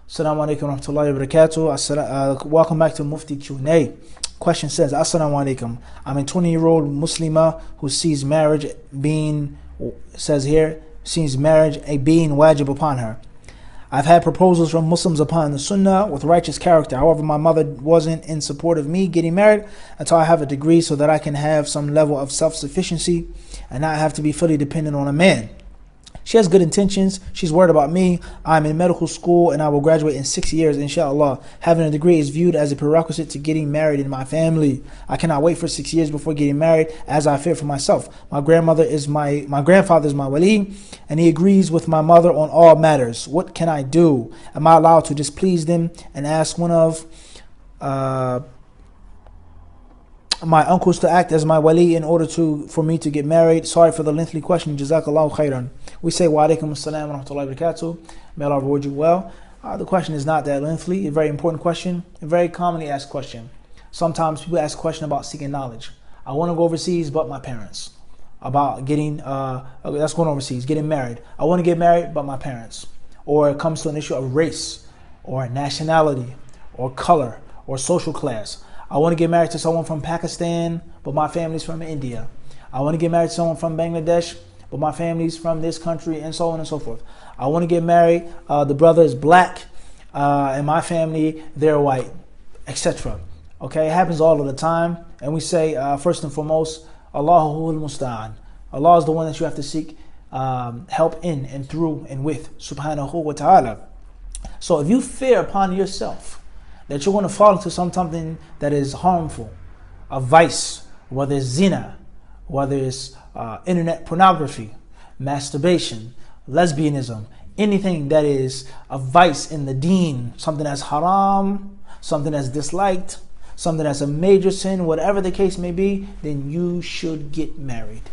Assalamu alaikum wa rahmatullahi wa barakatuh. Welcome back to Mufti Q&A. Question says, Assalamu alaikum. I'm a 20-year-old Muslimah who sees marriage being, says here, sees marriage a being wajib upon her. I've had proposals from Muslims upon the Sunnah with righteous character. However, my mother wasn't in support of me getting married until I have a degree so that I can have some level of self-sufficiency and not have to be fully dependent on a man. She has good intentions. She's worried about me. I'm in medical school and I will graduate in 6 years, inshallah. Having a degree is viewed as a prerequisite to getting married in my family. I cannot wait for 6 years before getting married as I fear for myself. My grandfather is my wali and he agrees with my mother on all matters. What can I do? Am I allowed to displease them and ask one of my uncles to act as my wali in order for me to get married? Sorry for the lengthy question. Jazakallahu khairan. We say wa alaikum assalam wa rahmatullahi wa barakatuh. May Allah reward you well. The question is not that lengthy. A very important question. A very commonly asked question. Sometimes people ask a question about seeking knowledge. I want to go overseas, but my parents. About getting, that's going overseas, getting married. I want to get married, but my parents. Or it comes to an issue of race, or nationality, or color, or social class. I want to get married to someone from Pakistan, but my family's from India. I want to get married to someone from Bangladesh, but my family's from this country, and so on and so forth. I want to get married, the brother is black, and my family, they're white, etc. Okay, it happens all of the time. And we say, first and foremost, Allahu al-Musta'an. Allah is the one that you have to seek help in and through and with, subhanahu wa ta'ala. So if you fear upon yourself that you're going to fall into something that is harmful, a vice, whether it's zina, whether it's internet pornography, masturbation, lesbianism, anything that is a vice in the deen, something that's haram, something that's disliked, something that's a major sin, whatever the case may be, then you should get married.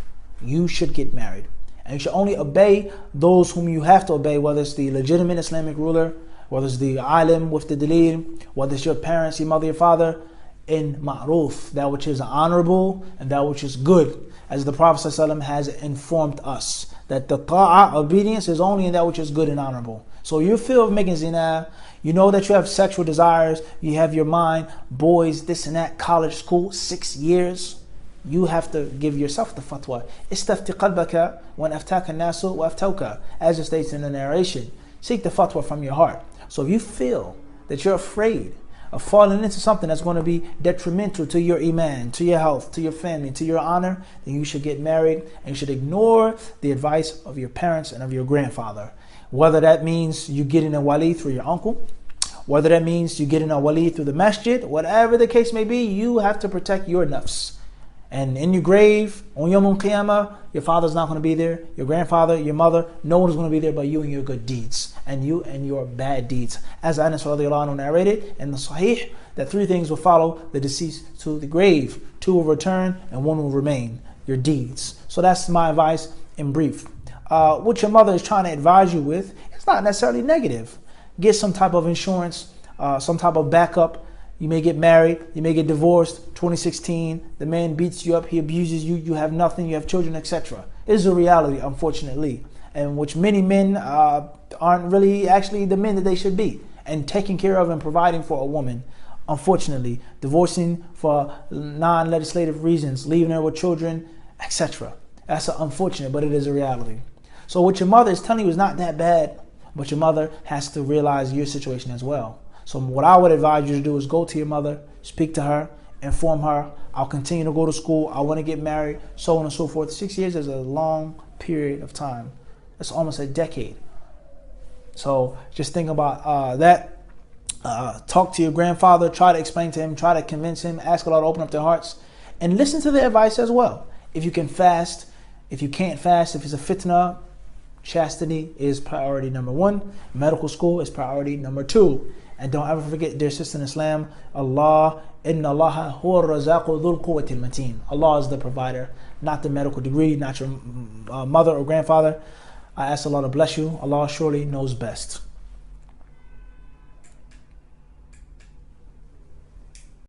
You should get married. And you should only obey those whom you have to obey, whether it's the legitimate Islamic ruler, whether it's the alim with the dalil, whether it's your parents, your mother, your father, in ma'ruf, that which is honorable and that which is good. As the Prophet ﷺ has informed us, that the ta'ah, obedience, is only in that which is good and honorable. So you feel of making zina, you know that you have sexual desires, you have your mind, boys, this and that, college, school, 6 years, you have to give yourself the fatwa. Istafti qalbaka wa aftaka nasu wa aftauka, as it states in the narration. Seek the fatwa from your heart. So if you feel that you're afraid of falling into something that's going to be detrimental to your iman, to your health, to your family, to your honor, then you should get married and you should ignore the advice of your parents and of your grandfather. Whether that means you getting a wali through your uncle, whether that means you getting a wali through the masjid, whatever the case may be, you have to protect your nafs. And in your grave, on Yawm al-Qiyamah, your father's not going to be there, your grandfather, your mother, no one is going to be there but you and your good deeds, and you and your bad deeds. As Anas radiallahu anhu narrated in the Sahih, that 3 things will follow the deceased to the grave. 2 will return and 1 will remain, your deeds. So that's my advice in brief. What your mother is trying to advise you with, it's not necessarily negative. Get some type of insurance, some type of backup. You may get married, you may get divorced, 2016, the man beats you up, he abuses you, you have nothing, you have children, etc. It is a reality, unfortunately, and which many men aren't really actually the men that they should be, and taking care of and providing for a woman. Unfortunately, divorcing for non-legislative reasons, leaving her with children, etc. That's unfortunate, but it is a reality. So what your mother is telling you is not that bad, but your mother has to realize your situation as well. So what I would advise you to do is go to your mother, speak to her, inform her, I'll continue to go to school, I want to get married, so on and so forth. 6 years is a long period of time. It's almost a decade. So just think about that. Talk to your grandfather, try to explain to him, try to convince him, ask Allah to open up their hearts, and listen to their advice as well. If you can fast, if you can't fast, if it's a fitna, chastity is priority number 1. Medical school is priority number 2. And don't ever forget, dear sister in Islam, Allah, inna Allah huwa razaqu dhul quwwatil mateen. Allah is the provider, not the medical degree, not your mother or grandfather. I ask Allah to bless you. Allah surely knows best.